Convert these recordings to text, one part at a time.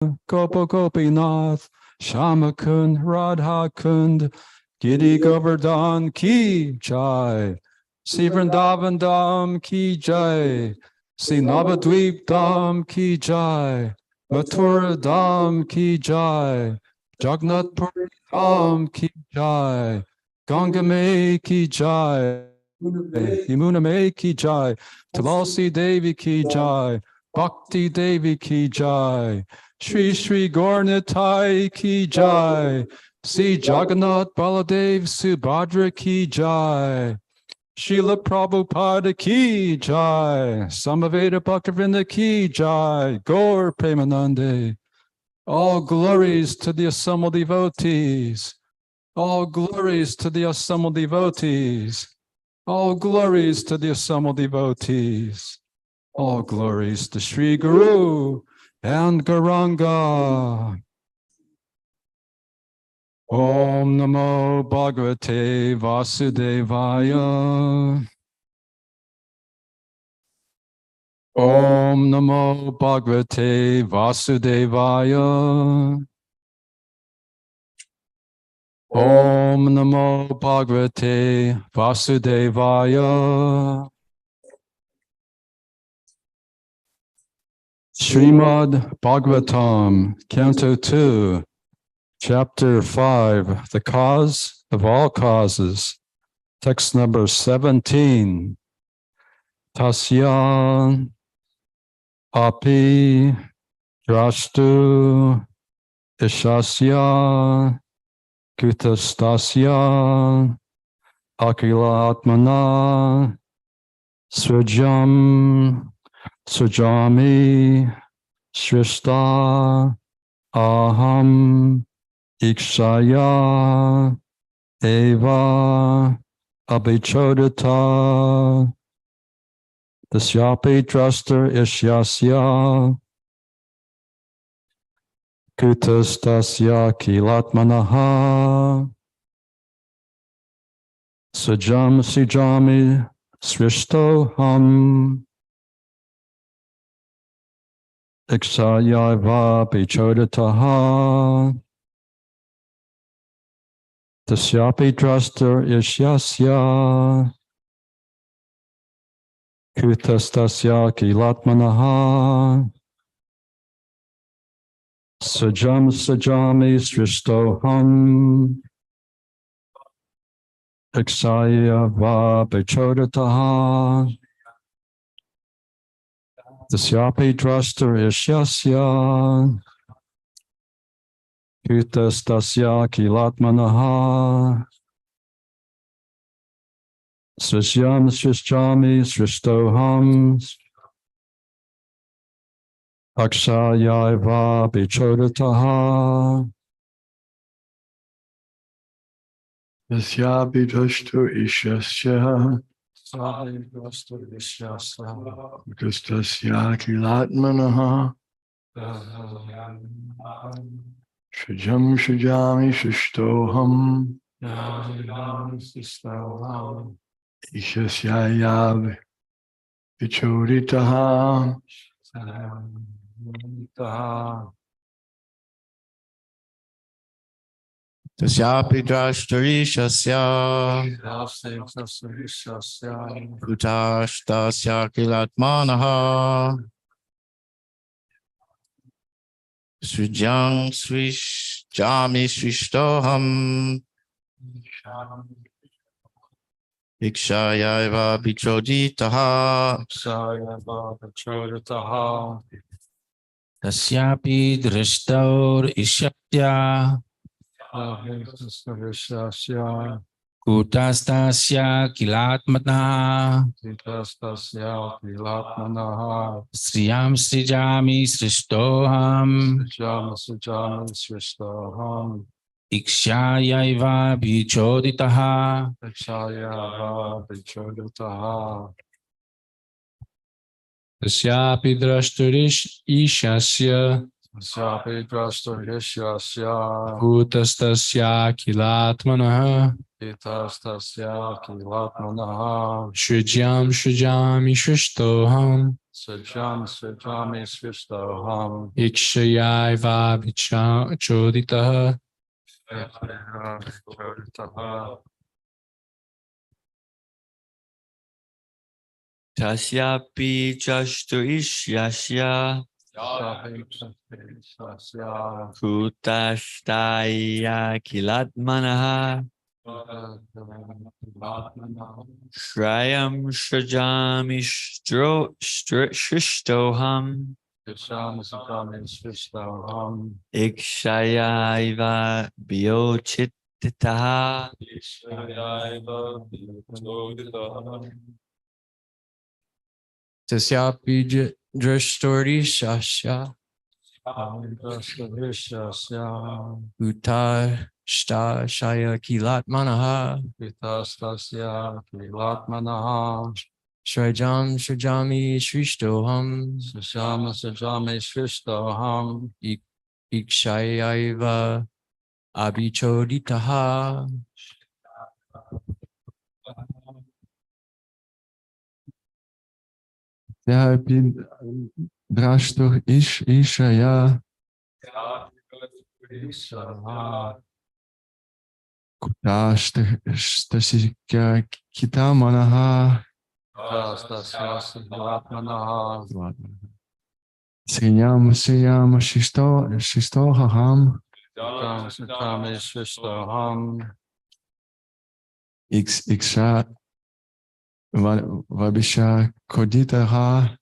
Gopa Gopinath, Shamakund, Radha Kund, Giri Govardhan Ki Jai, Sri Vrindavan Dham Ki Jai, Sri Navadvip Dham Ki Jai, Mathura Dham Ki Jai, Jagannath Puri Dham Ki Jai, Ganga Mai Ki Jai, Yamuna Mai Ki Jai, Tulasi Devi Ki Jai, Bhakti Devi Ki Jai, Shri Shri Gaurnitai Ki Jai, Sri Jagannath Baladev Subhadra Ki Jai, Srila Prabhupada Ki Jai, Samaveda Bhaktivinoda Ki Jai, Gaur Premanande. All glories to the assembled devotees. All glories to the assembled devotees. All glories to the assembled devotees. All glories to Sri Guru and Gauranga. Om Namo Bhagavate Vasudevaya. Om Namo Bhagavate Vasudevaya. Om Namo Bhagavate Vasudevaya. Srimad Bhagavatam, Canto 2, Chapter 5, The Cause of All Causes, text number 17. Tasya api drashtu ishasya kutastasya akila atmana srijam sujami shrishta aham ikshaya eva abhichodita tasyapi draster ishyasya kutastasya kilatmanaha sujam sujami srishtoham ikshayaiva bichodataha tasyapi draster ishyasya kutastasya kilatmanaha sajam sajami srishtoham ikshayaiva bichodataha tasyapi draster ishyasya kutastasya kilatmanaha srishyam srishyami srishtoham akshayaiva bichodataha tasyapi drashtu ishasya kutastasya kilatmanaha shujam shujami shushtoham ishasyayav vichoditaha tasyapi drashtarishasya kutastasya kilatmanaha srijang srijami srishtoham ikshayaiva bichoditaha tasyapi drashtaur ishyasya kutastasya kilatmanaha sriyam srijami srishtoham ikshayaiva bichoditaha tasyapi drashturish ishasya kutastasya kilatmanaha Itastasya kilatmanaha. Srijam Srijami Shrishtoham Srijami Sristoham. Ikshayaiva Choditaha Tasyapi Chashtu Ishyasya Kutashtaya Kilatmanaha Shrayam Shrajami Shishtoham Ikshayaiva Biochititaha Tasyapi Drashtori Shasya Uta Shta Shaya Kilatmanaha Itastasya kilatmanaha. Shrajam Shrajami Shrishtoham Srijami Sristoham. Ikshayaiva Abhichoditaha Yapi Drashtur Ishaya Kutastasya Kitamanaha Srinyam Shistoham Iksha Vabisha Koditaha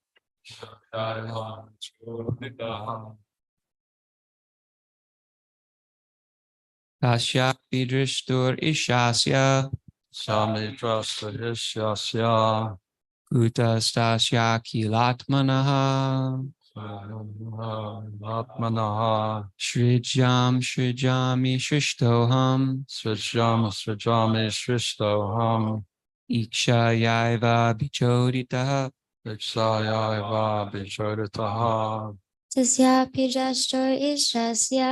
Tasyapi Drashtur Ishasya Kutastasya Kilatmanaha Srijam Srijami Shishtoham Srijami Sristoham. Ikshayaiva Bichoditaha Ikshayaiva Bichoditaha. Tasyapi Drashtor Ishasya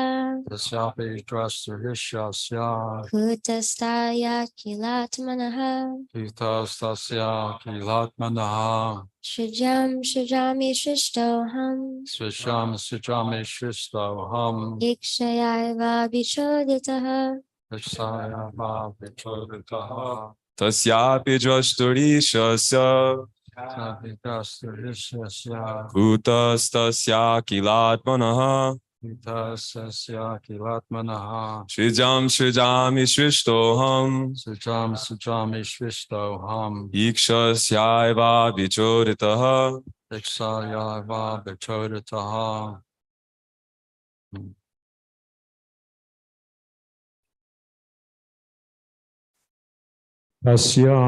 Tasyapi Drashtarishasya. Kutastaya Kilatmanaha Itastasya kilatmanaha. Srijam Srijami Shrishtoham Srijami Sristoham. Ikshayaiva Bichoditaha Ikshayaiva Bichoditaha. Tasyapi Drashturishasya Tasyapi Drashtarishasya. Kutastasya Kilatmanaha Itastasya kilatmanaha. Srijam Srijami Shrishtoham Srijami Sristoham. Ikshasyaeva Vichoditaha Ikshayaiva Bichoditaha. Tasya,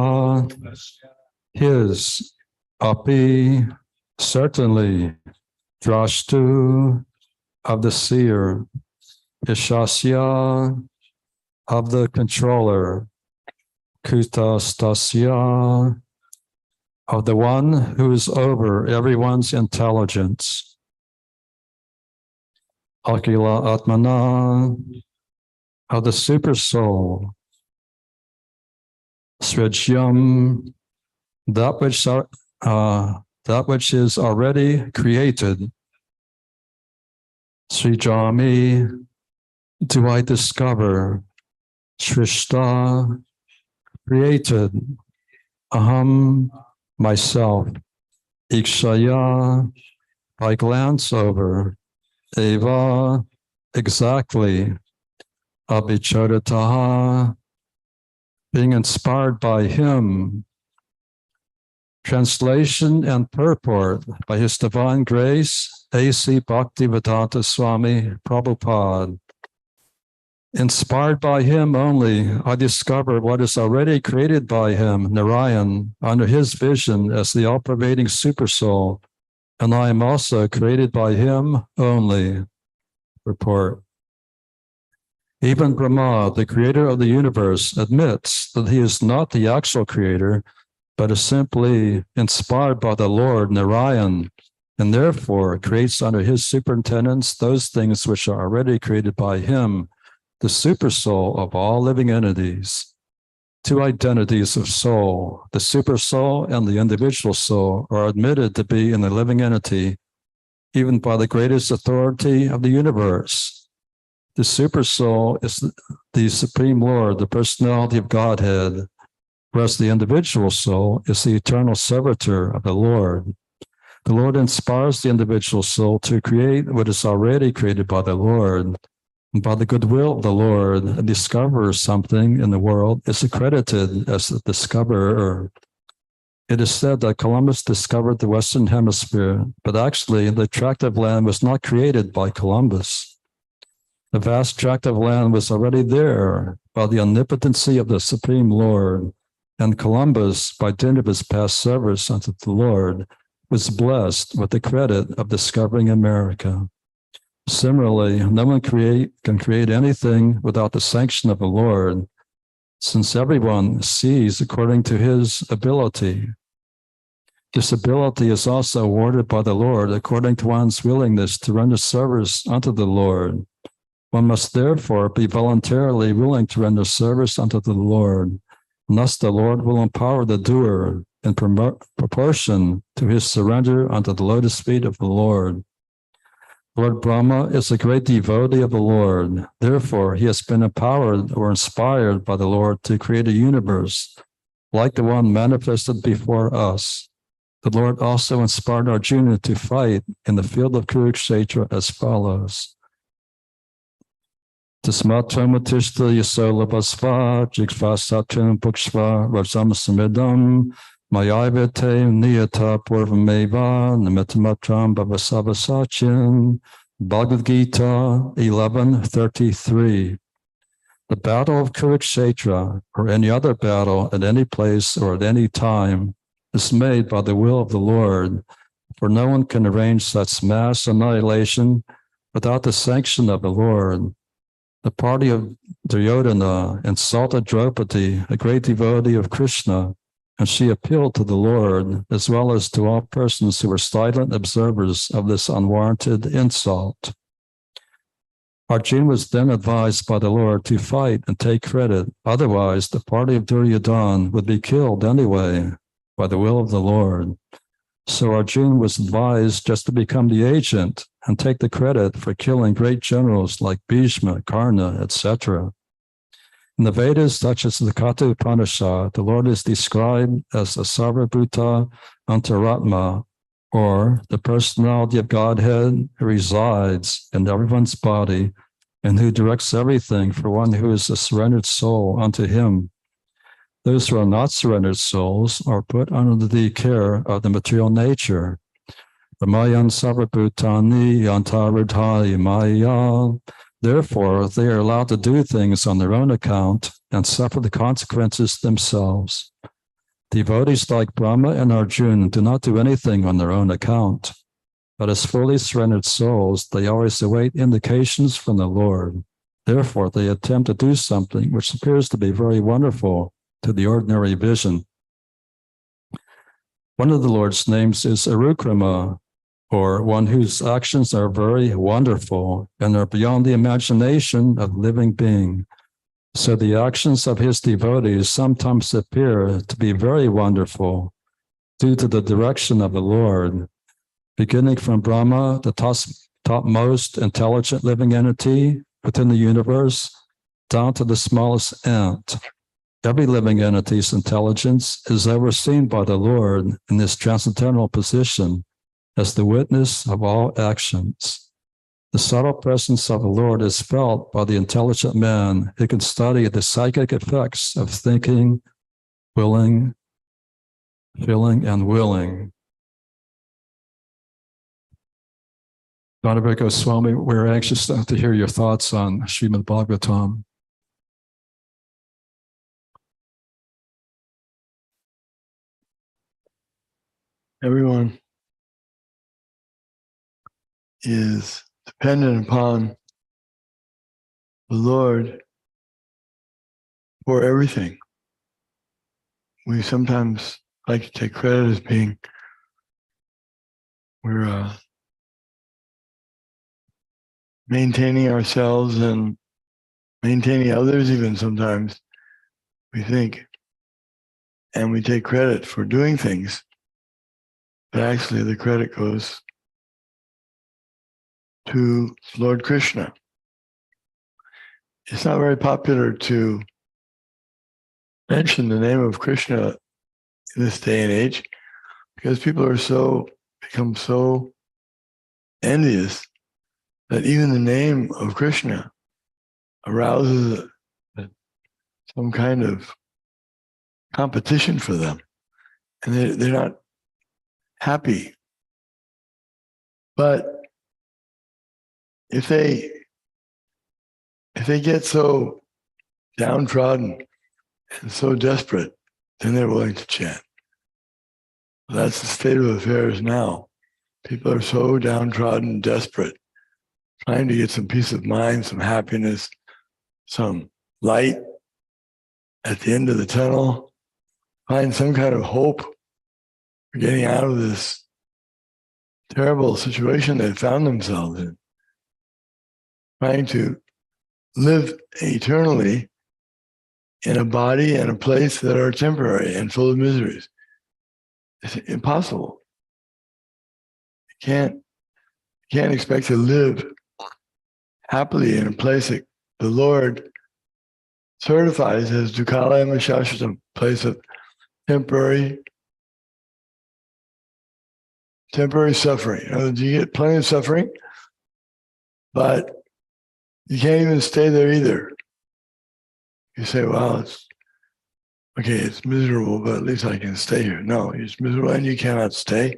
his, api, certainly, drashtu, of the seer, ishasya, of the controller, kutastasya, of the one who is over everyone's intelligence, akila atmana, of the super soul, srijyam, that which is already created. Srijami, do I discover? Shrishta, created. Aham, myself. Ikshaya, I glance over. Eva, exactly. Abhichodataha, being inspired by him. Translation and purport by His Divine Grace, A.C. Bhaktivedanta Swami Prabhupada. Inspired by him only, I discover what is already created by him, Narayan, under his vision as the all-pervading supersoul, and I am also created by him only. Report. Even Brahma, the creator of the universe, admits that he is not the actual creator, but is simply inspired by the Lord Narayan, and therefore creates under his superintendence those things which are already created by him, the supersoul of all living entities. two identities of soul. The super soul and the individual soul are admitted to be in the living entity, even by the greatest authority of the universe. The super soul is the Supreme Lord, the personality of Godhead, whereas the individual soul is the eternal servitor of the Lord. The Lord inspires the individual soul to create what is already created by the Lord. And by the goodwill of the Lord, a discoverer something in the world is accredited as the discoverer. It is said that Columbus discovered the Western Hemisphere, but actually the tract of land was not created by Columbus. The vast tract of land was already there by the omnipotency of the Supreme Lord, and Columbus, by dint of his past service unto the Lord, was blessed with the credit of discovering America. Similarly, no one can create anything without the sanction of the Lord, since everyone sees according to his ability. This ability is also awarded by the Lord according to one's willingness to render service unto the Lord. One must therefore be voluntarily willing to render service unto the Lord, and thus the Lord will empower the doer in proportion to his surrender unto the lotus feet of the Lord. Lord Brahma is a great devotee of the Lord. Therefore, he has been empowered or inspired by the Lord to create a universe like the one manifested before us. The Lord also inspired Arjuna to fight in the field of Kurukshetra as follows. Tasmatvamatishta yasolabhasva jigvasatum bhukshva rajam samidam mayavate niyata purvameva namittamatram bhavasavasachin. Bhagavad Gita 11:33. The battle of Kurukshetra, or any other battle at any place or at any time, is made by the will of the Lord, for no one can arrange such mass annihilation without the sanction of the Lord. The party of Duryodhana insulted Draupadi, a great devotee of Krishna, and she appealed to the Lord, as well as to all persons who were silent observers of this unwarranted insult. Arjuna was then advised by the Lord to fight and take credit, otherwise the party of Duryodhana would be killed anyway, by the will of the Lord. So Arjuna was advised just to become the agent and take the credit for killing great generals like Bhishma, Karna, etc. In the Vedas, such as the Katha Upanishad, the Lord is described as the Sarvabhuta Antaratma, or the personality of Godhead who resides in everyone's body and who directs everything for one who is a surrendered soul unto him. Those who are not surrendered souls are put under the care of the material nature. Ramayan Sarvabhutani Yantaradhaya Maya. Therefore, they are allowed to do things on their own account and suffer the consequences themselves. Devotees like Brahma and Arjuna do not do anything on their own account, but as fully surrendered souls, they always await indications from the Lord. Therefore, they attempt to do something which appears to be very wonderful to the ordinary vision. One of the Lord's names is Arukrama, or one whose actions are very wonderful and are beyond the imagination of living being. So the actions of his devotees sometimes appear to be very wonderful due to the direction of the Lord, beginning from Brahma, the topmost intelligent living entity within the universe, down to the smallest ant. Every living entity's intelligence is overseen by the Lord in this transcendental position as the witness of all actions. The subtle presence of the Lord is felt by the intelligent man who can study the psychic effects of thinking, willing, feeling, and willing. Dr. Goswami, we're anxious to hear your thoughts on Srimad Bhagavatam. Everyone is dependent upon the Lord for everything. We sometimes like to take credit as being we're maintaining ourselves and maintaining others even sometimes. We think and we take credit for doing things, but actually the credit goes to Lord Krishna. It's not very popular to mention the name of Krishna in this day and age because people are become so envious that even the name of Krishna arouses some kind of competition for them, and they're not happy. But if they get so downtrodden and so desperate, then they're willing to chant. That's the state of affairs now. People are so downtrodden, desperate, trying to get some peace of mind, some happiness, some light at the end of the tunnel, find some kind of hope for getting out of this terrible situation they found themselves in, trying to live eternally in a body and a place that are temporary and full of miseries. It's impossible. You can't expect to live happily in a place that the Lord certifies as Dukkalayam Shashvatam, place of temporary suffering. In other words, you get plenty of suffering, but you can't even stay there either. You say, well, it's miserable, but at least I can stay here. No, it's miserable and you cannot stay.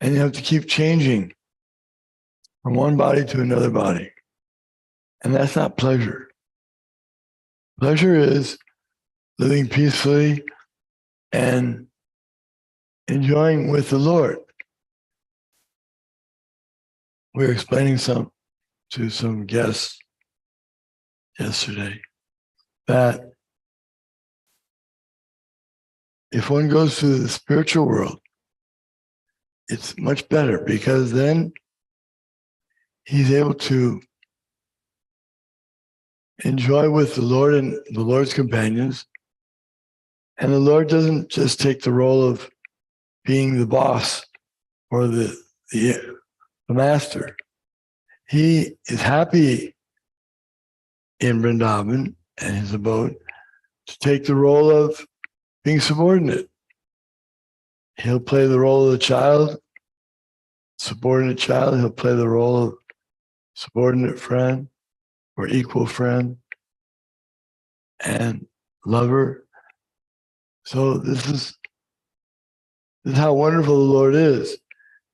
And you have to keep changing from one body to another body. And that's not pleasure. Pleasure is living peacefully and enjoying with the Lord. We were explaining to some guests yesterday that if one goes to the spiritual world, it's much better because then he's able to enjoy with the Lord and the Lord's companions. And the Lord doesn't just take the role of being the boss or the master. He is happy in Vrindavan and his abode to take the role of being subordinate. He'll play the role of the child, subordinate child. He'll play the role of subordinate friend or equal friend and lover. So this is how wonderful the Lord is,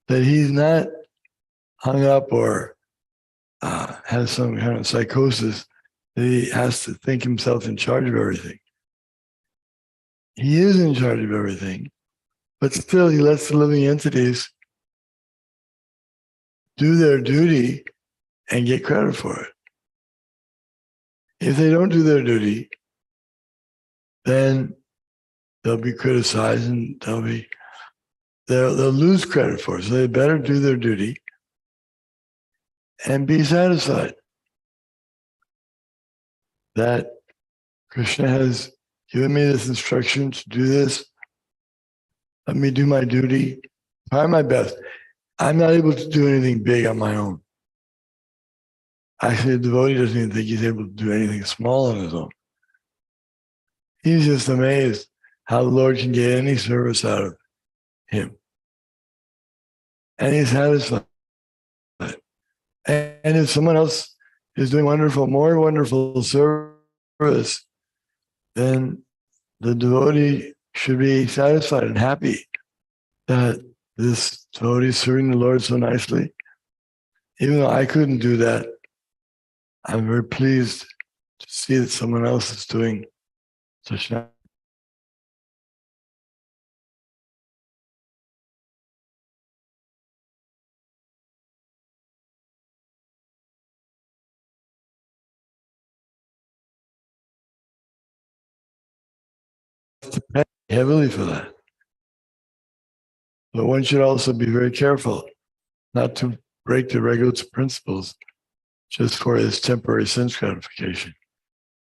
that he's not hung up or has some kind of psychosis that he has to think himself in charge of everything. He is in charge of everything, but still he lets the living entities do their duty and get credit for it. If they don't do their duty, then they'll be criticized and they'll lose credit for it. So they better do their duty and be satisfied that Krishna has given me this instruction to do this. Let me do my duty, try my best. I'm not able to do anything big on my own. Actually, a devotee doesn't even think he's able to do anything small on his own. He's just amazed how the Lord can get any service out of him. And he's satisfied. And if someone else is doing more wonderful service, then the devotee should be satisfied and happy that this devotee is serving the Lord so nicely. Even though I couldn't do that, I'm very pleased to see that someone else is doing such nice. To pay heavily for that. But one should also be very careful not to break the regulative principles just for his temporary sense gratification.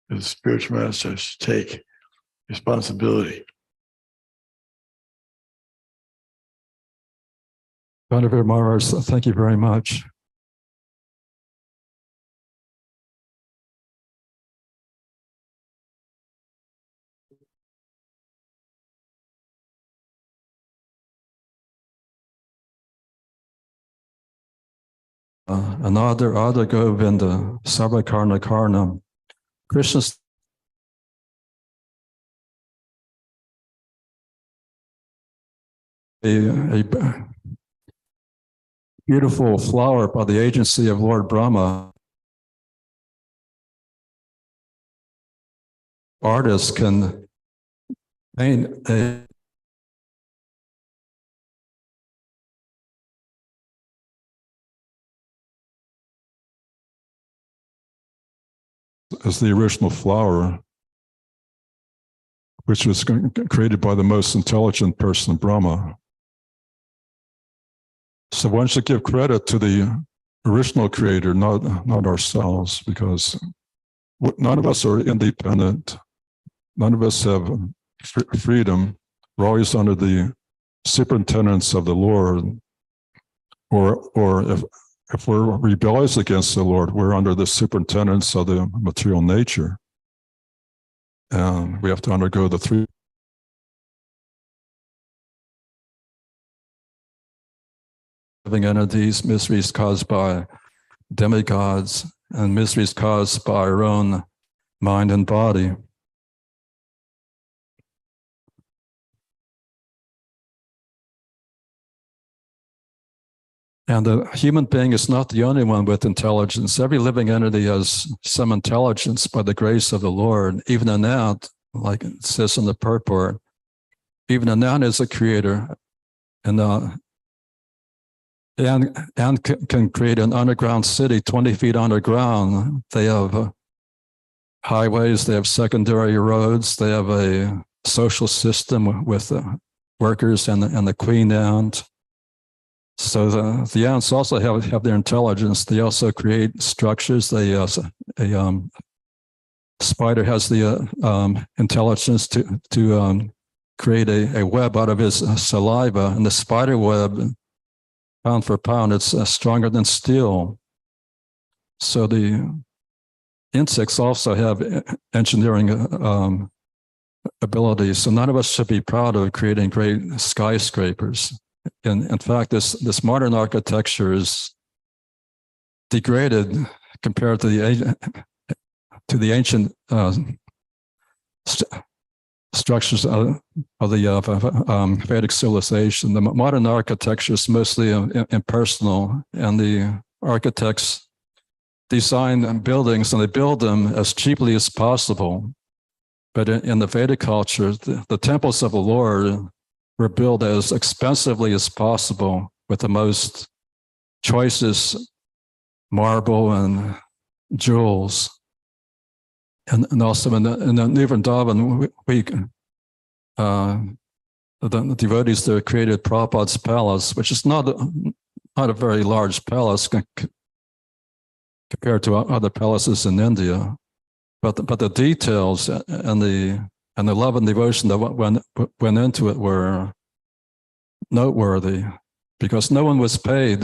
The spiritual master should take responsibility Venerable Maharaj, thank you very much. Another Govinda, Sarvakarna Karnam. Krishna's a beautiful flower by the agency of Lord Brahma. Artists can paint as the original flower, which was created by the most intelligent person, Brahma. So one should give credit to the original creator, not ourselves, because none of us are independent. None of us have freedom. We're always under the superintendence of the Lord, or if we're rebellious against the Lord, we're under the superintendence of the material nature. And we have to undergo the three living entities, miseries caused by demigods, and miseries caused by our own mind and body. And the human being is not the only one with intelligence. Every living entity has some intelligence by the grace of the Lord. Even an ant, like it says in the purport, even an ant is a creator. And ant can create an underground city 20 feet underground. They have highways, they have secondary roads, they have a social system with the workers and the queen ant. So the ants also have their intelligence. They also create structures. Spider has the intelligence to create a web out of his saliva, and the spider web, pound for pound, it's stronger than steel. So the insects also have engineering abilities. So none of us should be proud of creating great skyscrapers. In fact, this modern architecture is degraded compared to the ancient structures of the Vedic civilization. The modern architecture is mostly impersonal, and the architects design buildings and they build them as cheaply as possible. But in the Vedic culture, the temples of the Lord were built as expensively as possible with the most choicest marble and jewels. And also in the New Vrindavan, the devotees there created Prabhupada's palace, which is not a very large palace compared to other palaces in India, but the details and the love and devotion that went into it were noteworthy, because no one was paid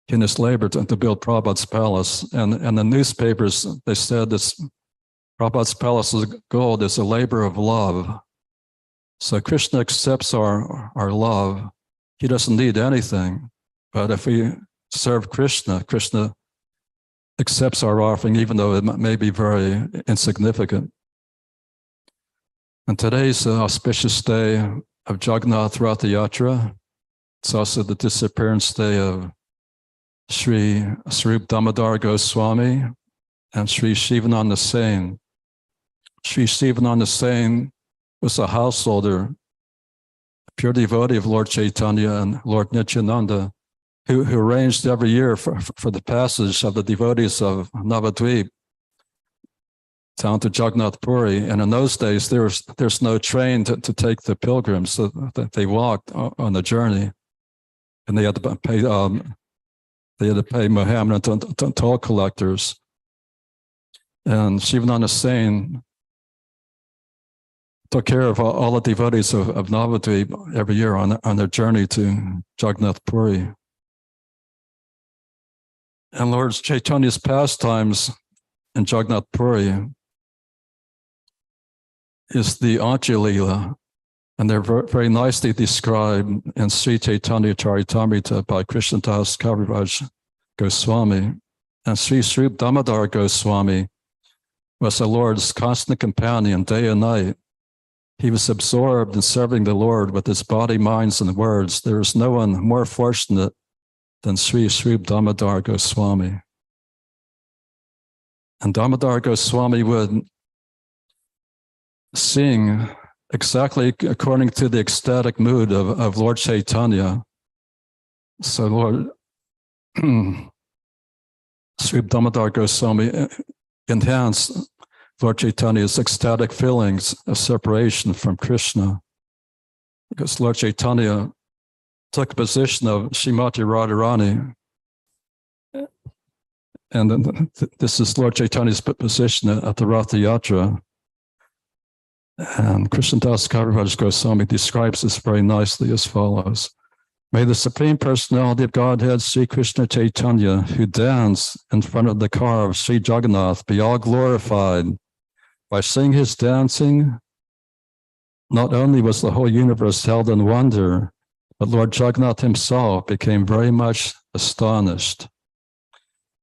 in his labor to build Prabhupada's palace. And the newspapers, they said this Prabhupada's palace of gold is a labor of love. So Krishna accepts our love. He doesn't need anything. But if we serve Krishna, Krishna accepts our offering, even though it may be very insignificant. And today's auspicious day of Jagannath Ratha Yatra. It's also the disappearance day of Sri Swarup Damodar Goswami and Sri Shivananda Sain. Sri Shivananda Sain was a householder, a pure devotee of Lord Chaitanya and Lord Nityananda, who arranged every year for the passage of the devotees of Navadvip down to Jagannath Puri. And in those days, there's no train to take the pilgrims, so that they walked on the journey, and they had to pay Mohammedan toll collectors. And Shivananda Sain took care of all the devotees of Navadvip every year on their journey to Jagannath Puri. And Lord Chaitanya's pastimes in Jagannath Puri is the Anjalila, and they're very nicely described in Sri Chaitanya Charitamrita by Krishnadas Kaviraj Goswami. And Sri Srup Damodar Goswami was the Lord's constant companion day and night. He was absorbed in serving the Lord with his body, minds, and words. There is no one more fortunate than Sri Srup Damodar Goswami. And Damodar Goswami would sing exactly according to the ecstatic mood of Lord Chaitanya. So Lord Srup Damodar Goswami enhanced Lord Chaitanya's ecstatic feelings of separation from Krishna, because Lord Chaitanya took the position of Srimati Radharani, and this is Lord Chaitanya's position at the Ratha Yatra. And Krishnadas Kaviraj Goswami describes this very nicely as follows. May the Supreme Personality of Godhead, Sri Krishna Chaitanya, who danced in front of the car of Sri Jagannath, be all glorified. By seeing his dancing, not only was the whole universe held in wonder, but Lord Jagannath himself became very much astonished.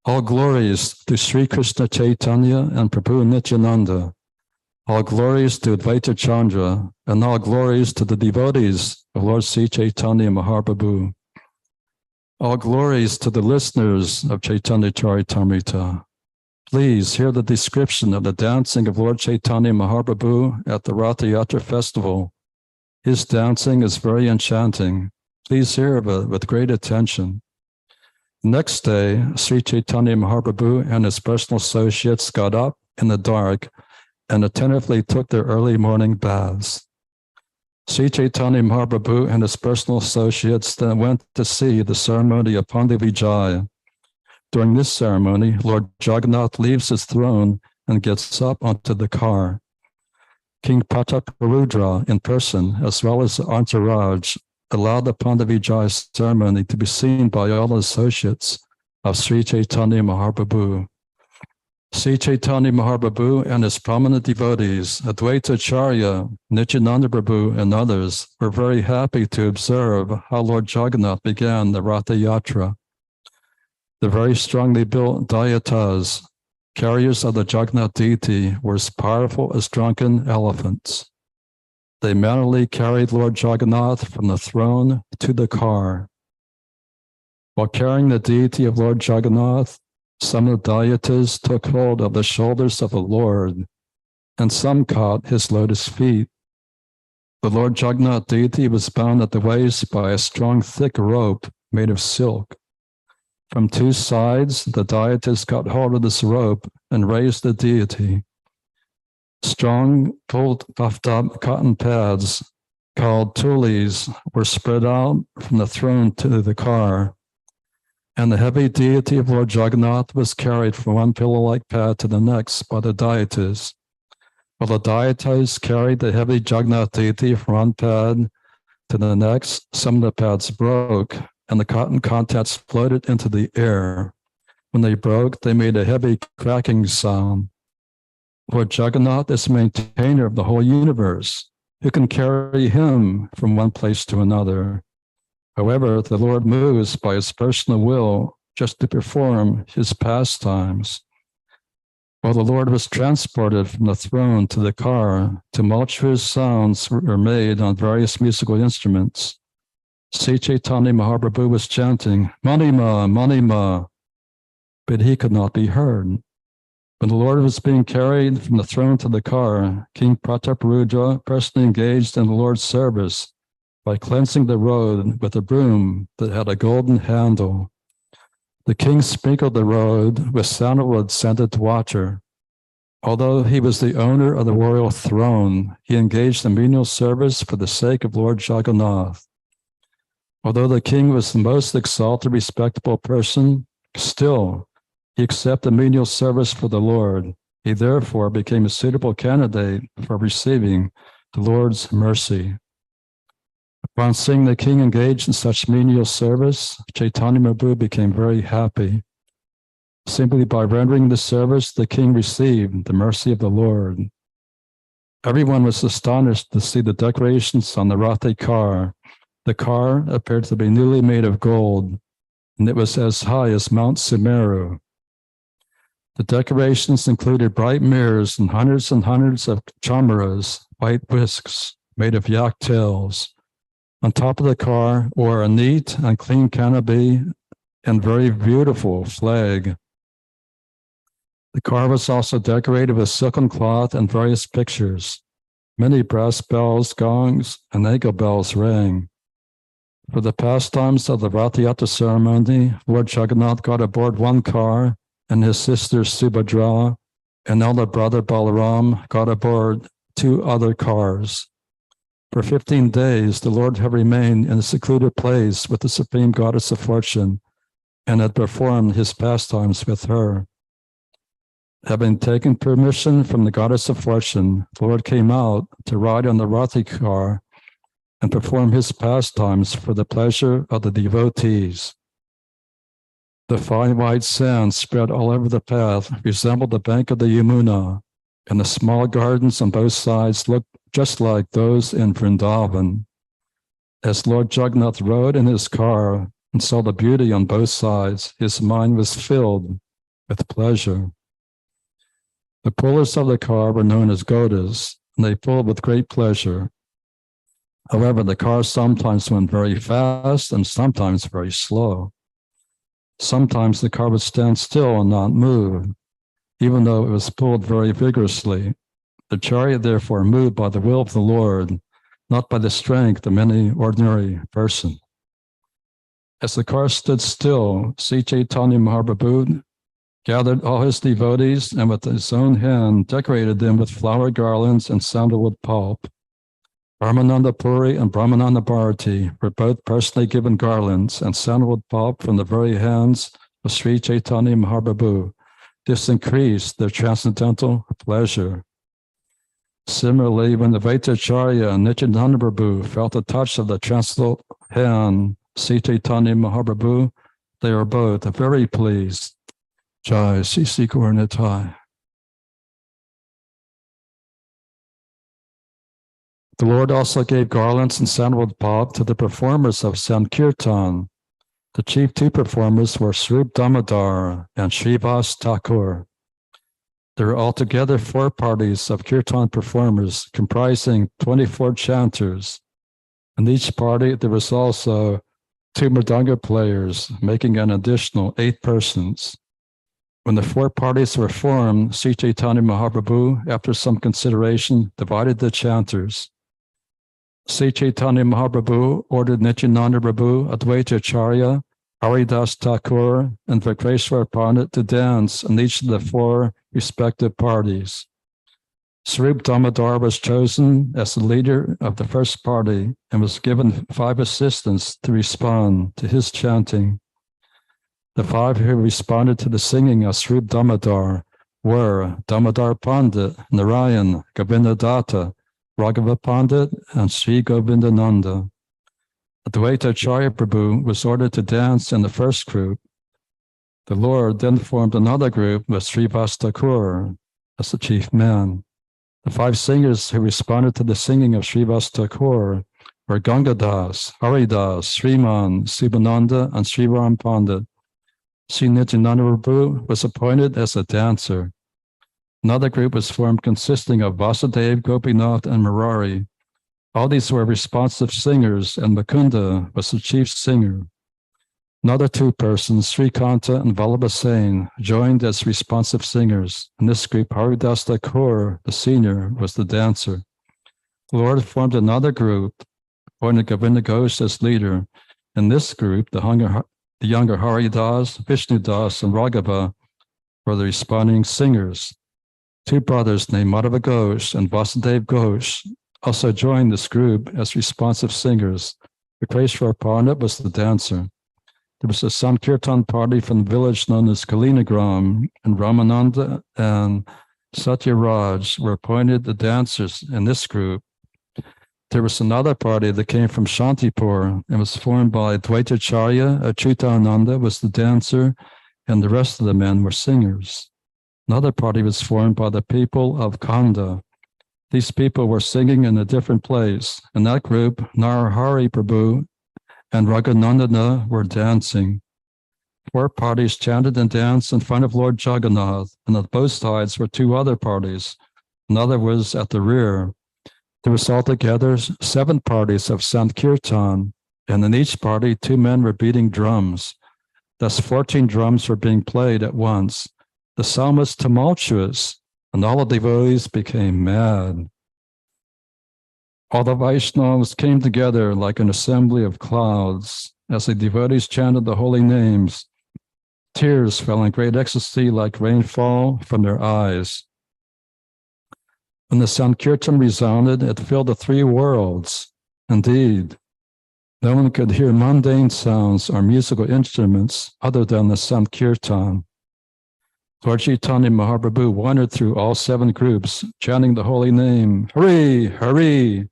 All glories to Sri Krishna Chaitanya and Prabhu Nityananda. All glories to Advaita Chandra, and all glories to the devotees of Lord Sri Chaitanya Mahaprabhu. All glories to the listeners of Chaitanya Charitamrita. Please hear the description of the dancing of Lord Chaitanya Mahaprabhu at the Ratha Yatra festival. His dancing is very enchanting. Please hear of it with great attention. Next day, Sri Chaitanya Mahaprabhu and his personal associates got up in the dark and attentively took their early morning baths. Sri Chaitanya Mahaprabhu and his personal associates then went to see the ceremony of Panda Vijaya. During this ceremony, Lord Jagannath leaves his throne and gets up onto the car. King Prataparudra in person, as well as the entourage, allowed the Panda Vijaya ceremony to be seen by all the associates of Sri Chaitanya Mahaprabhu. Sri Chaitanya Mahaprabhu and his prominent devotees, Advaita Acharya, Nityananda Prabhu, and others, were very happy to observe how Lord Jagannath began the Ratha Yatra. The very strongly built Dayatas, carriers of the Jagannath deity, were as powerful as drunken elephants. They manfully carried Lord Jagannath from the throne to the car. While carrying the deity of Lord Jagannath, some of the Dayatas took hold of the shoulders of the Lord, and some caught his lotus feet. The Lord Jagannath deity was bound at the waist by a strong, thick rope made of silk. From two sides, the Dayatas got hold of this rope and raised the deity. Strong, puffed up cotton pads called tulis were spread out from the throne to the car, and the heavy deity of Lord Jagannath was carried from one pillow-like pad to the next by the Dayatas. While the Dayatas carried the heavy Jagannath deity from one pad to the next, some of the pads broke, and the cotton contents floated into the air. When they broke, they made a heavy cracking sound. Lord Jagannath is the maintainer of the whole universe. Who can carry him from one place to another? However, the Lord moves by his personal will just to perform his pastimes. While the Lord was transported from the throne to the car, tumultuous sounds were made on various musical instruments. Sri Chaitanya Mahaprabhu was chanting, Manima, Manima, but he could not be heard. When the Lord was being carried from the throne to the car, King Prataparudra personally engaged in the Lord's service by cleansing the road with a broom that had a golden handle. The king sprinkled the road with sandalwood-scented water. Although he was the owner of the royal throne, he engaged in menial service for the sake of Lord Jagannath. Although the king was the most exalted, respectable person, still he accepted menial service for the Lord. He therefore became a suitable candidate for receiving the Lord's mercy. Upon seeing the king engaged in such menial service, Chaitanya Mahaprabhu became very happy. Simply by rendering the service, the king received the mercy of the Lord. Everyone was astonished to see the decorations on the Rathe car. The car appeared to be newly made of gold, and it was as high as Mount Sumeru. The decorations included bright mirrors and hundreds of chamaras, white whisks made of yak tails. On top of the car were a neat and clean canopy and very beautiful flag. The car was also decorated with silken cloth and various pictures. Many brass bells, gongs, and eagle bells rang. For the pastimes of the Rath Yatra ceremony, Lord Jagannath got aboard one car, and his sister Subhadra and elder brother Balaram got aboard 2 other cars. For 15 days, the Lord had remained in a secluded place with the Supreme Goddess of Fortune and had performed his pastimes with her. Having taken permission from the Goddess of Fortune, the Lord came out to ride on the Rathi car and perform his pastimes for the pleasure of the devotees. The fine white sand spread all over the path resembled the bank of the Yamuna, and the small gardens on both sides looked just like those in Vrindavan. As Lord Jagannath rode in his car and saw the beauty on both sides, his mind was filled with pleasure. The pullers of the car were known as Godas, and they pulled with great pleasure. However, the car sometimes went very fast and sometimes very slow. Sometimes the car would stand still and not move, even though it was pulled very vigorously. The chariot therefore moved by the will of the Lord, not by the strength of any ordinary person. As the car stood still, Sri Chaitanya Mahaprabhu gathered all his devotees and with his own hand decorated them with flower garlands and sandalwood pulp. Brahmananda Puri and Brahmananda Bharati were both personally given garlands and sandalwood pulp from the very hands of Sri Chaitanya Mahaprabhu. This increased their transcendental pleasure. Similarly, when the Vaitacharya and Nityananda Prabhu felt the touch of the transcendental hand, Sri Chaitanya Mahaprabhu, they were both very pleased. Jai Sisi Gaur Nitai. The Lord also gave garlands and sandalwood pulp to the performers of Sankirtan. The chief 2 performers were Swarup Damodar and Srivas Thakur. There were altogether 4 parties of Kirtan performers comprising 24 chanters. In each party, there was also 2 mridanga players, making an additional 8 persons. When the 4 parties were formed, Sri Chaitanya Mahaprabhu, after some consideration, divided the chanters. Sri Chaitanya Mahaprabhu ordered Nityananda Prabhu, Advaita Acharya, Haridas Thakur, and Vikreshwar Pandit to dance in each of the 4 respective parties. Swarup Damodar was chosen as the leader of the first party and was given 5 assistants to respond to his chanting. The 5 who responded to the singing of Swarup Damodar were Damodar Pandit, Narayan, Govinda Datta, Raghava Pandit, and Sri Govindananda. Advaita Acharya Prabhu was ordered to dance in the first group. The Lord then formed another group with Srivas Thakur as the chief man. The 5 singers who responded to the singing of Srivas Thakur were Gangadas, Haridas, Sriman, Subhananda, and Sriram Pandit. Sri Nityananda Prabhu was appointed as a dancer. Another group was formed consisting of Vasudev, Gopinath, and Murari. All these were responsive singers, and Mukunda was the chief singer. Another 2 persons, Srikanta and Vallabha Sen, joined as responsive singers. In this group, Haridas Thakur, the senior, was the dancer. The Lord formed another group, appointed Govinda Ghosh as leader. In this group, the younger Haridas, Vishnudas, and Raghava were the responding singers. 2 brothers named Madhava Ghosh and Vasudev Ghosh also joined this group as responsive singers. Vikreshwar Pandit was the dancer. There was a Sankirtan party from the village known as Kalinagram, and Ramananda and Satyaraj were appointed the dancers in this group. There was another party that came from Shantipur and was formed by Dvaitacharya. Achyutananda was the dancer, and the rest of the men were singers. Another party was formed by the people of Kanda. These people were singing in a different place. In that group, Narahari Prabhu and Raghunandana were dancing. 4 parties chanted and danced in front of Lord Jagannath, and at both sides were 2 other parties. Another was at the rear. There was altogether 7 parties of Sankirtan, and in each party 2 men were beating drums. Thus 14 drums were being played at once. The sound was tumultuous, and all the devotees became mad. All the Vaishnavas came together like an assembly of clouds. As the devotees chanted the holy names, tears fell in great ecstasy like rainfall from their eyes. When the Sankirtan resounded, it filled the 3 worlds. Indeed, no one could hear mundane sounds or musical instruments other than the Sankirtan. Lord Chaitanya Mahaprabhu wandered through all 7 groups, chanting the holy name, Hari, Hari.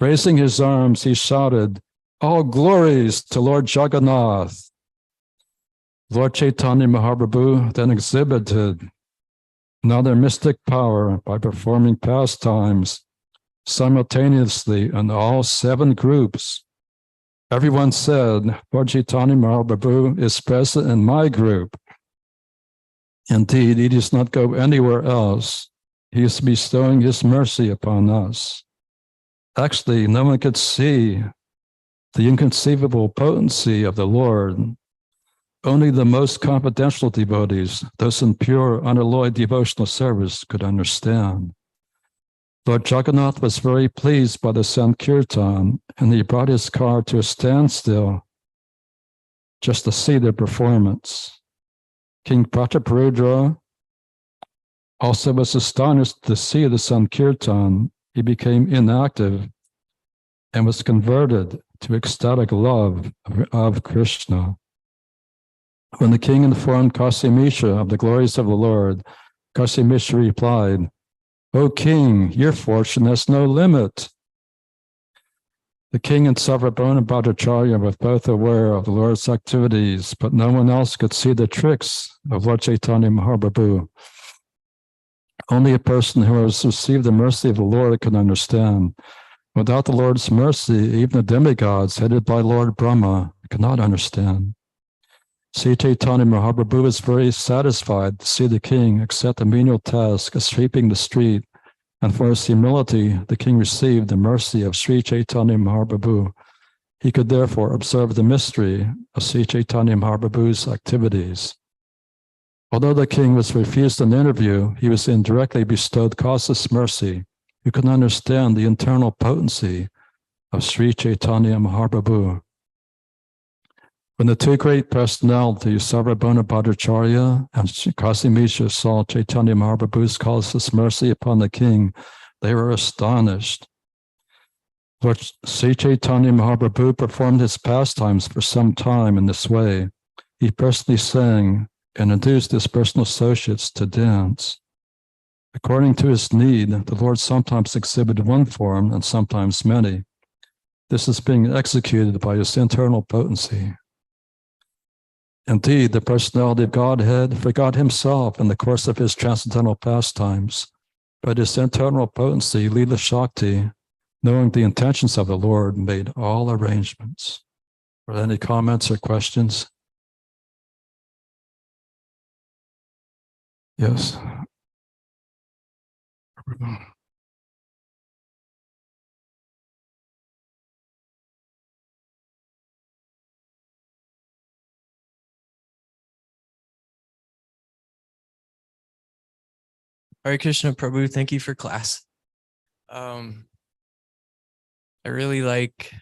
Raising his arms, he shouted, all glories to Lord Jagannath. Lord Chaitanya Mahaprabhu then exhibited another mystic power by performing pastimes simultaneously in all 7 groups. Everyone said, Lord Chaitanya Mahaprabhu is present in my group. Indeed, he does not go anywhere else. He is bestowing his mercy upon us. Actually, no one could see the inconceivable potency of the Lord. Only the most confidential devotees, those in pure, unalloyed devotional service, could understand. Lord Jagannath was very pleased by the Sankirtan, and he brought his car to a standstill just to see their performance. King Prataparudra also was astonished to see the Sankirtan. He became inactive and was converted to ecstatic love of Krishna. When the king informed Kasimisha of the glories of the Lord, Kasimisha replied, O king, your fortune has no limit. The king and Sarvabhauma Bhattacharya were both aware of the Lord's activities, but no one else could see the tricks of Lord Chaitanya Mahaprabhu. Only a person who has received the mercy of the Lord can understand. Without the Lord's mercy, even the demigods headed by Lord Brahma cannot understand. Sri Chaitanya Mahaprabhu was very satisfied to see the king accept the menial task of sweeping the street, and for his humility, the king received the mercy of Sri Chaitanya Mahaprabhu. He could therefore observe the mystery of Sri Chaitanya Mahaprabhu's activities. Although the king was refused an interview, he was indirectly bestowed causeless mercy. You can understand the internal potency of Sri Chaitanya Mahaprabhu. When the 2 great personalities, Sarvabhauma Bhattacharya and Kasimisha, saw Chaitanya Mahaprabhu's causeless mercy upon the king, they were astonished. Lord Sri Chaitanya Mahaprabhu performed his pastimes for some time in this way. He personally sang and induced his personal associates to dance. According to his need, the Lord sometimes exhibited one form and sometimes many. This is being executed by his internal potency. Indeed, the personality of Godhead forgot himself in the course of his transcendental pastimes, but his internal potency, Lila Shakti, knowing the intentions of the Lord, made all arrangements. Are there any comments or questions? Yes. Hare Krishna, Prabhu, thank you for class. I really like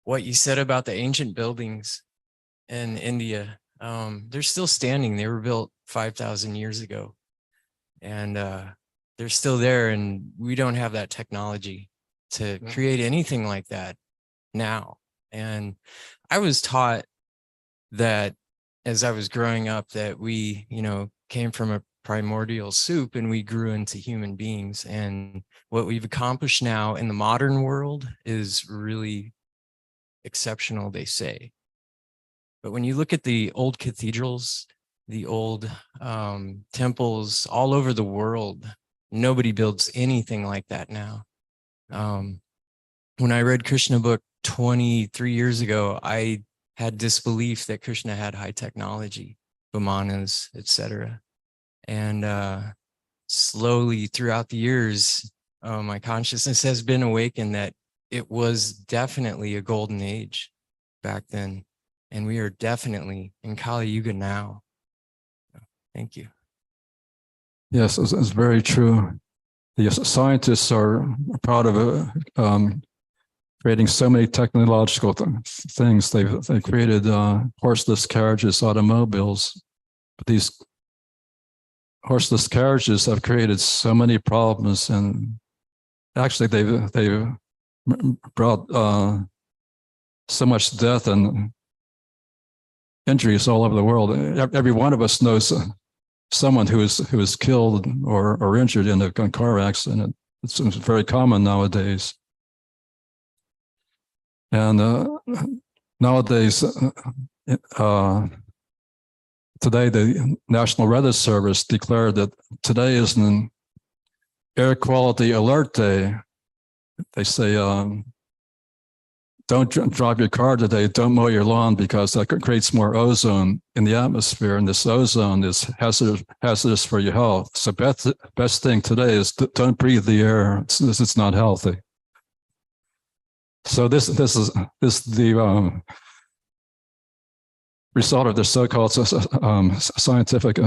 what you said about the ancient buildings in India. They're still standing. They were built 5,000 years ago, and they're still there, and we don't have that technology to create anything like that now. And I was taught that as I was growing up that we, came from a primordial soup and we grew into human beings. And what we've accomplished now in the modern world is really exceptional, they say. But when you look at the old cathedrals, the old temples all over the world, nobody builds anything like that now. When I read Krishna book 23 years ago, I had disbelief that Krishna had high technology, vimanas, etc. And slowly throughout the years, my consciousness has been awakened that it was definitely a golden age back then. And we are definitely in Kali Yuga now. Thank you. Yes, it's very true. The scientists are proud of creating so many technological things. They've created horseless carriages, automobiles, but these horseless carriages have created so many problems, and actually they've brought so much death and injuries all over the world. Every one of us knows someone who is killed or injured in a car accident. It's very common nowadays. And nowadays, today the National Weather Service declared that today is an air quality alert day. They say, don't drive your car today, don't mow your lawn, because that creates more ozone in the atmosphere, and this ozone is hazardous for your health. So best thing today is don't breathe the air. It's not healthy. So this is the result of the so-called scientific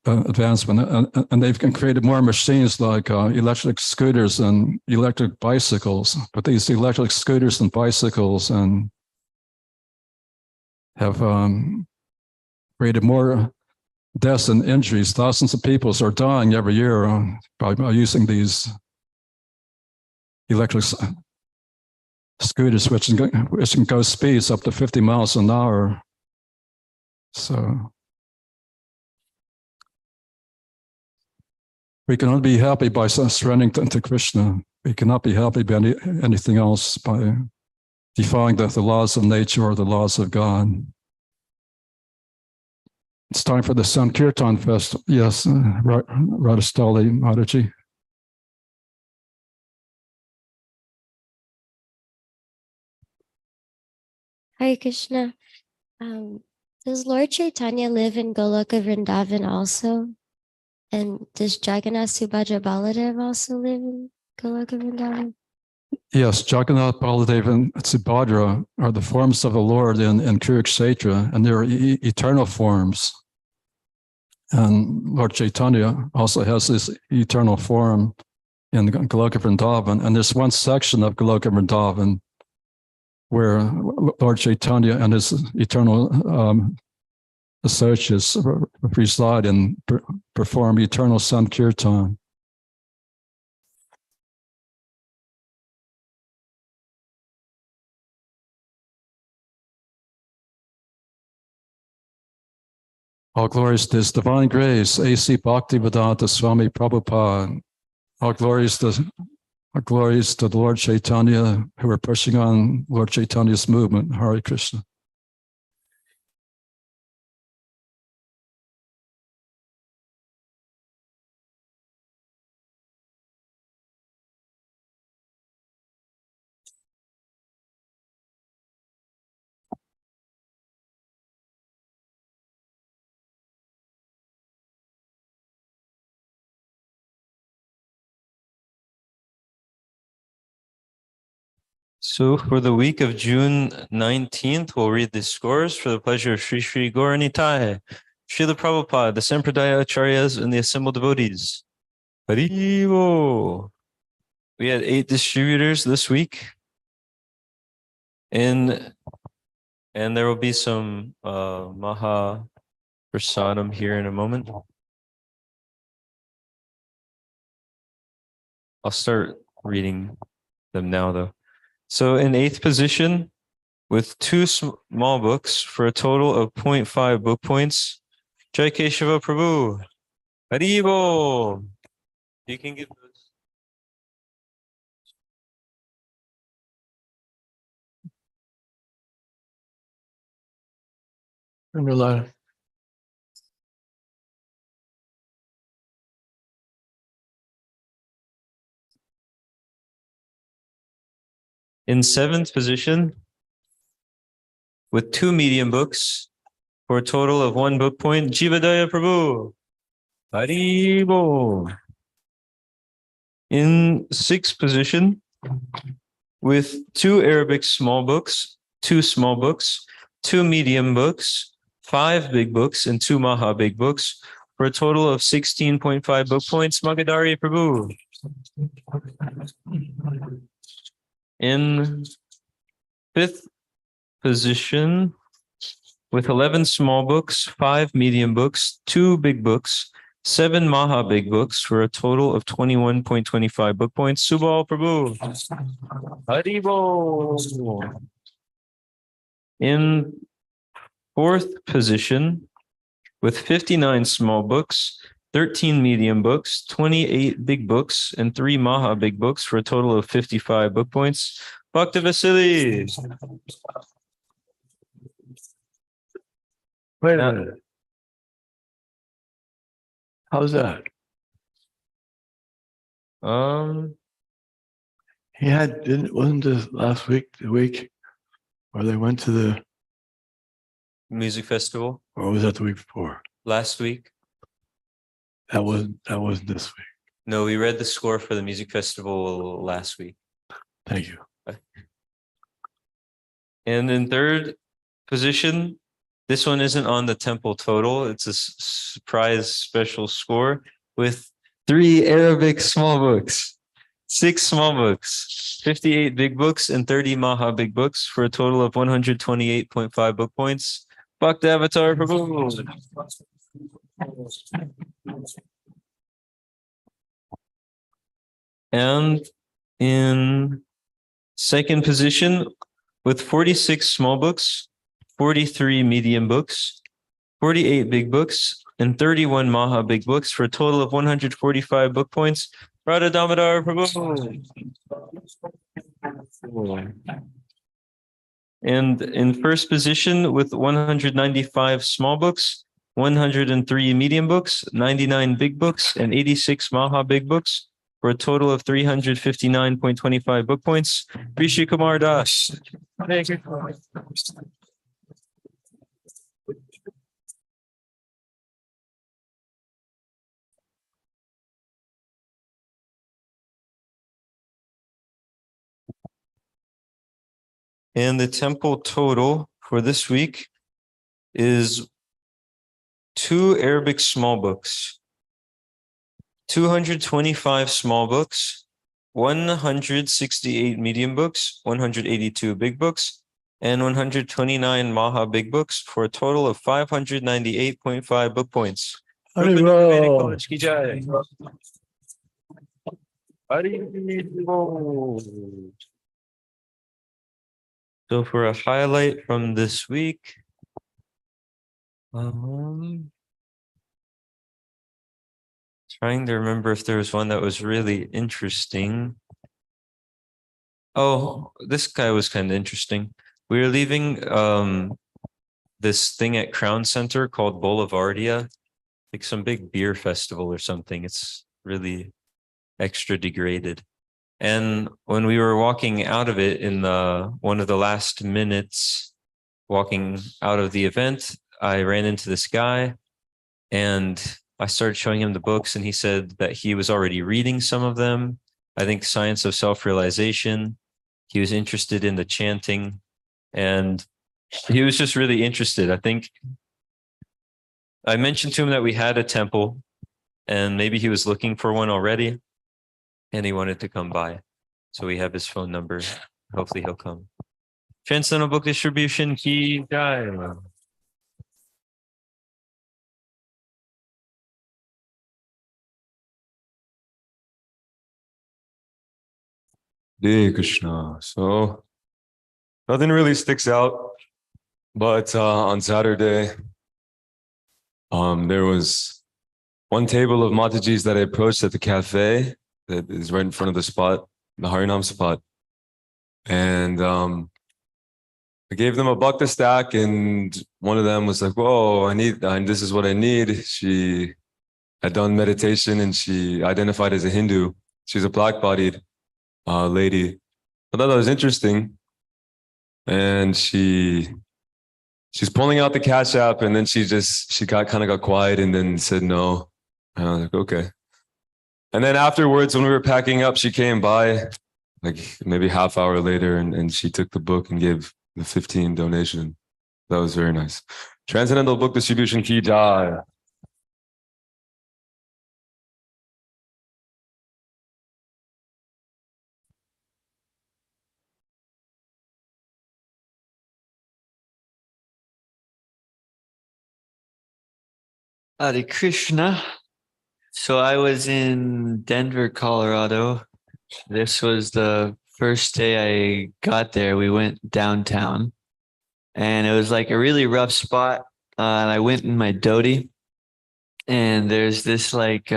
advancement, and they've created more machines like electric scooters and electric bicycles. But these electric scooters and bicycles have created more deaths and injuries. Thousands of people are dying every year by using these electric scooters, which can go speeds up to 50 miles an hour. So we can only be happy by surrendering to Krishna. We cannot be happy by anything else, by defying the laws of nature or the laws of God. It's time for the Sun Kirtan Festival. Yes, Radhastali Mataji. Hare Krishna. Does Lord Chaitanya live in Goloka Vrindavan also? And does Jagannath Subhadra Baladev also live in Goloka Vrindavan? Yes, Jagannath, Baladev, and Subhadra are the forms of the Lord in Kurukshetra, and they're eternal forms. And Lord Chaitanya also has this eternal form in Goloka Vrindavan. And there's one section of Goloka Vrindavan where Lord Chaitanya and his eternal associates reside and perform eternal Sun Kirtan. All glories to His divine grace, A.C. Bhaktivedanta Swami Prabhupada. All glories to the Lord Chaitanya, who are pushing on Lord Chaitanya's movement. Hare Krishna. So for the week of June 19th, we'll read the scores for the pleasure of Sri Sri Gauranitai, Srila Prabhupada, the Sampradaya Acharyas, and the assembled devotees. Haribo! We had 8 distributors this week. And there will be some Maha Prasadam here in a moment. I'll start reading them now, though. So in 8th position, with 2 small books for a total of 0.5 book points, Jai Keshava Prabhu. Haribo. You can give those. Underline. In seventh position, with 2 medium books, for a total of 1 book point, Jivadaya Prabhu. Haribo. In sixth position, with 2 Arabic small books, 2 small books, 2 medium books, 5 big books, and 2 Maha big books, for a total of 16.5 book points, Magadari Prabhu. In fifth position, with 11 small books, 5 medium books, 2 big books, 7 Maha big books, for a total of 21.25 book points, Subal Prabhu. Haribo. In fourth position, with 59 small books, 13 medium books, 28 big books, and 3 Maha big books, for a total of 55 book points, Bhakta Vasily. Wait a Now- minute. How's that? He had, wasn't this last week, the week where they went to the, Music festival or was that the week before? last week. That wasn't this week. No, we read the score for the music festival last week. Thank you. And in third position, this one isn't on the temple total. It's a surprise special score with 3 Arabic small books, 6 small books, 58 big books, and 30 Maha big books, for a total of 128.5 book points. Bhakta Avatar Prabhu. And in second position, with 46 small books, 43 medium books, 48 big books, and 31 Maha big books, for a total of 145 book points, Radha Damodar Prabhu. And in first position, with 195 small books, 103 medium books, 99 big books, and 86 Maha big books, for a total of 359.25 book points, Rishi Kumar Das. And the temple total for this week is 2 Arabic small books, 225 small books, 168 medium books, 182 big books, and 129 Maha big books, for a total of 598.5 book points. Haribo. College ki jai. Haribo. So for a highlight from this week, trying to remember if there was one that was really interesting. Oh, this guy was kind of interesting. We were leaving this thing at Crown Center called Boulevardia, like some big beer festival or something. It's really extra degraded. And when we were walking out of it in one of the last minutes, walking out of the event, I ran into this guy and I started showing him the books, and he said that he was already reading some of them. I think Science of Self-Realization. He was interested in the chanting, and he was just really interested. I think I mentioned to him that we had a temple and maybe he was looking for one already and he wanted to come by. So we have his phone number. Hopefully he'll come. Transcendental Book Distribution, Ki Jai. Hare Krishna. So nothing really sticks out, but on Saturday, there was one table of Matajis that I approached at the cafe that is right in front of the spot, the Harinam spot. And I gave them $1 to stack, and one of them was like, "Whoa, this is what I need." She had done meditation and she identified as a Hindu. She's a black-bodied lady. I thought that was interesting. And she's pulling out the Cash App, and then she got quiet and then said no. And I was like, okay. And then afterwards, when we were packing up, she came by like maybe half hour later, and she took the book and gave the 15 donation. That was very nice. Transcendental Book Distribution Ki Jai. Hare Krishna. So I was in Denver, Colorado. This was the first day I got there. We went downtown, and it was like a really rough spot. And I went in my dhoti, and there's this like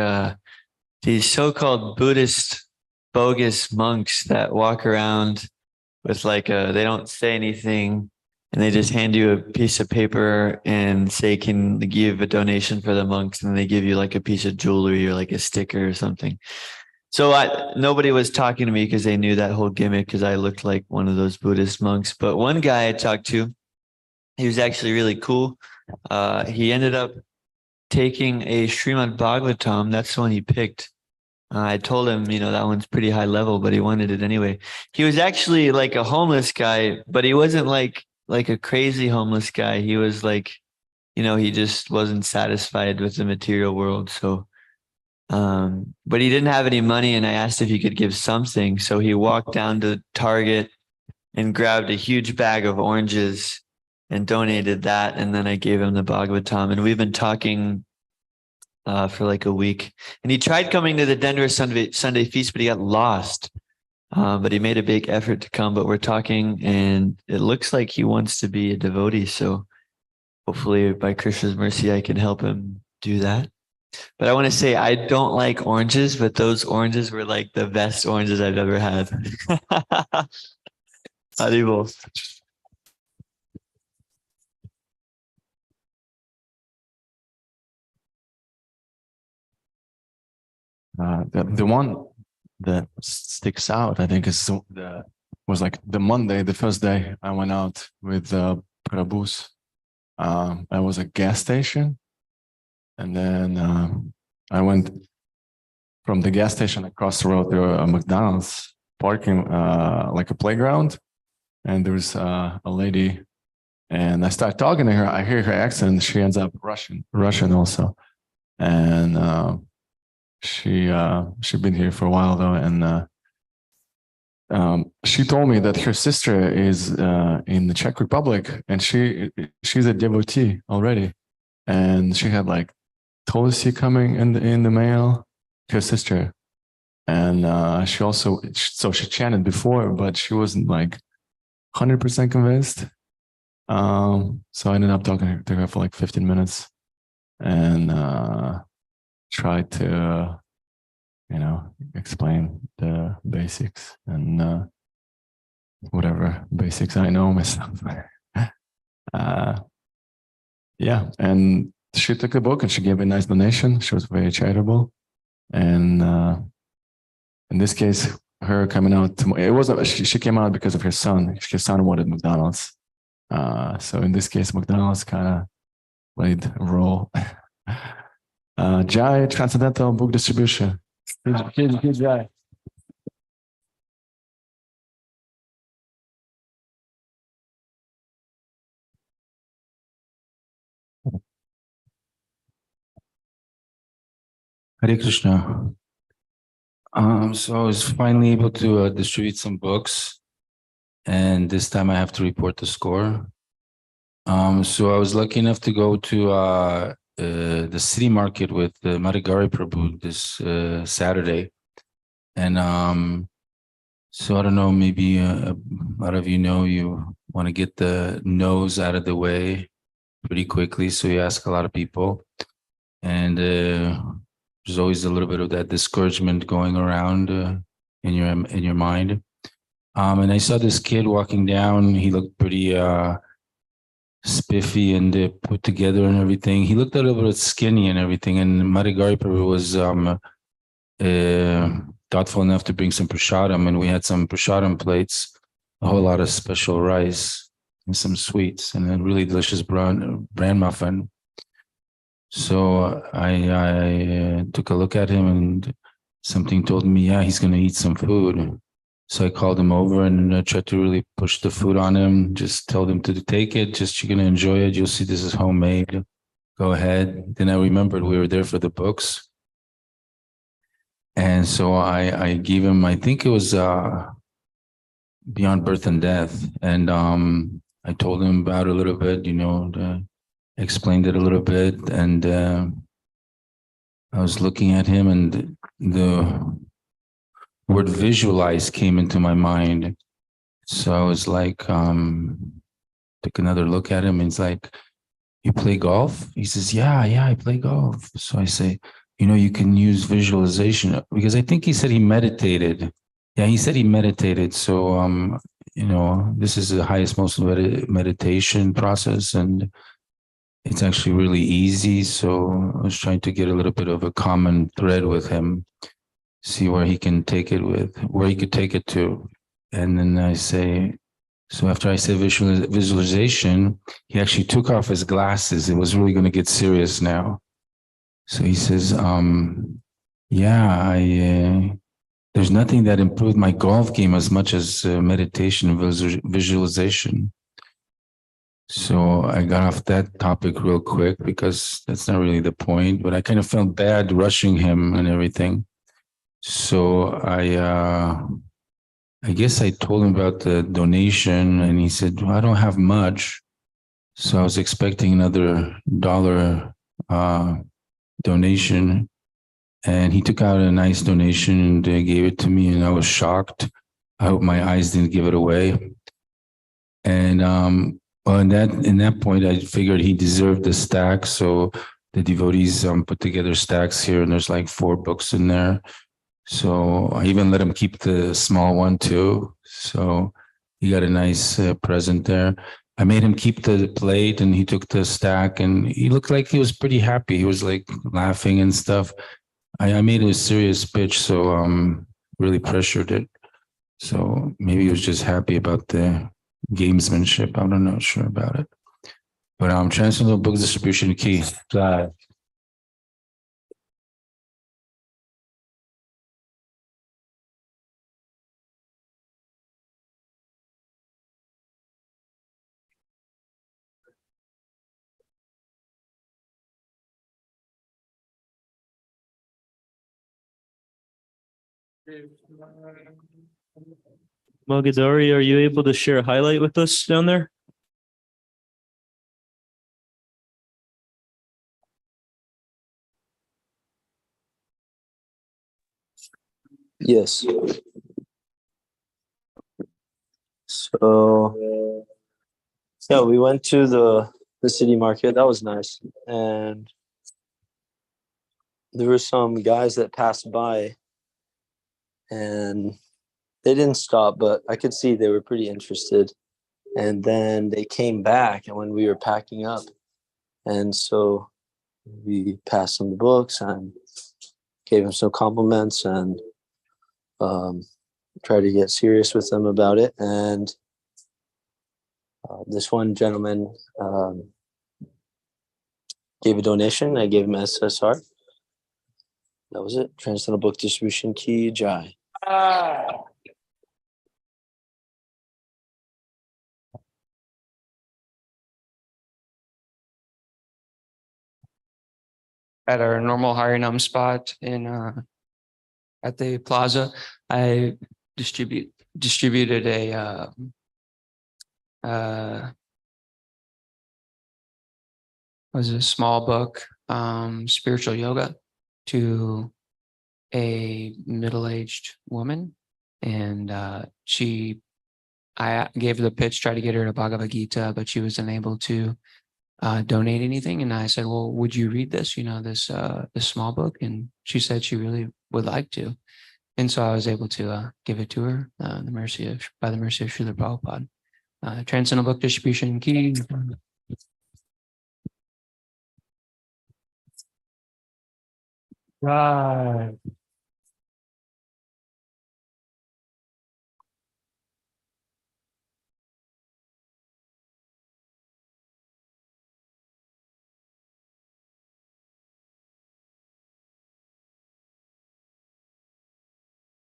these so-called Buddhist bogus monks that walk around with like they don't say anything. And they just hand you a piece of paper and say, can they give a donation for the monks? And they give you like a piece of jewelry or like a sticker or something. So nobody was talking to me because they knew that whole gimmick, because I looked like one of those Buddhist monks. But one guy I talked to, he was actually really cool. He ended up taking a Srimad Bhagavatam. That's the one he picked. I told him, that one's pretty high level, but he wanted it anyway. He was actually like a homeless guy, but he wasn't like a crazy homeless guy. He was like, he just wasn't satisfied with the material world. So, but he didn't have any money, and I asked if he could give something. So he walked down to Target and grabbed a huge bag of oranges and donated that. And then I gave him the Bhagavatam, and we've been talking for like a week. And he tried coming to the Denver Sunday feast, but he got lost. But he made a big effort to come, but we're talking, and it looks like he wants to be a devotee. So hopefully by Krishna's mercy, I can help him do that. But I want to say, I don't like oranges, but those oranges were like the best oranges I've ever had. Haribol. The one that sticks out, I think, was like the Monday, the first day I went out with Prabhu's. I was at a gas station, and then I went from the gas station across the road to a McDonald's parking, like a playground, and there's a lady, and I start talking to her. I hear her accent. She ends up Russian also, and she'd been here for a while though, and she told me that her sister is in the Czech Republic, and she's a devotee already, and she had like Tulsi coming in the mail, her sister, and she chanted before, but she wasn't like 100% convinced. So I ended up talking to her for like 15 minutes, and tried to explain the basics and whatever basics I know myself. Yeah, and she took the book and she gave a nice donation. She was very charitable, and in this case, her coming out she came out because of her son. Her son wanted McDonald's, so in this case, McDonald's kind of played a role. Jai Transcendental Book Distribution. Jai. Hare Krishna. So I was finally able to distribute some books, and this time I have to report the score. So I was lucky enough to go to the city market with Madhugari Prabhu this Saturday, and so I don't know, maybe a lot of you know you want to get the no's out of the way pretty quickly, so you ask a lot of people, and there's always a little bit of that discouragement going around in your mind. And I saw this kid walking down. He looked pretty spiffy and put together and everything. He looked a little bit skinny and everything. And Marigari Prabhu was thoughtful enough to bring some prasadam, and we had some prasadam plates, a whole lot of special rice and some sweets, and a really delicious bran muffin. So I took a look at him, and something told me, yeah, he's going to eat some food. So I called him over and I tried to really push the food on him, just told him to take it, just you're going to enjoy it. You'll see this is homemade. Go ahead. Then I remembered we were there for the books. And so I gave him, I think it was Beyond Birth and Death. And I told him about it a little bit, explained it a little bit. And I was looking at him, and the word visualize came into my mind. So I was like, took another look at him, and he's like, you play golf? He says, yeah, I play golf. So I say, you can use visualization, because I think he said he meditated. Yeah, he said he meditated. So, this is the highest, most meditation process, and it's actually really easy. So I was trying to get a little bit of a common thread with him, see where he could take it to. And then I say, so after I said visualization, he actually took off his glasses. It was really going to get serious now. So he says, there's nothing that improved my golf game as much as meditation and visualization. So I got off that topic real quick, because that's not really the point, but I kind of felt bad rushing him and everything. So I guess I told him about the donation, and he said, well, I don't have much. So I was expecting another $1 donation, and he took out a nice donation and gave it to me, and I was shocked. I hope my eyes didn't give it away. And well, in that point, I figured he deserved the stack. So the devotees put together stacks here, and there's like 4 books in there. So I even let him keep the small one too. So he got a nice present there. I made him keep the plate, and he took the stack, and he looked like he was pretty happy. He was like laughing and stuff. I made a serious pitch, so really pressured it. So maybe he was just happy about the gamesmanship. I'm not sure about it. But Transcendental Book Distribution Key. Mogadori, are you able to share a highlight with us down there? Yes. So yeah, we went to the city market. That was nice. And there were some guys that passed by, and they didn't stop, but I could see they were pretty interested. And then they came back, and when we were packing up, and so we passed them the books and gave them some compliments, and tried to get serious with them about it. And this one gentleman gave a donation. I gave him SSR. That was it. Transcendental Book Distribution Key Jai. At our normal Harinam spot at the plaza, I distributed a was a small book, spiritual yoga, to a middle-aged woman, and I gave her the pitch, tried to get her to Bhagavad Gita, but she was unable to. donate anything. And I said, well, would you read this, this small book? And she said she really would like to. And so I was able to give it to her by the mercy of Srila Prabhupada. Transcendental Book Distribution Key. Right.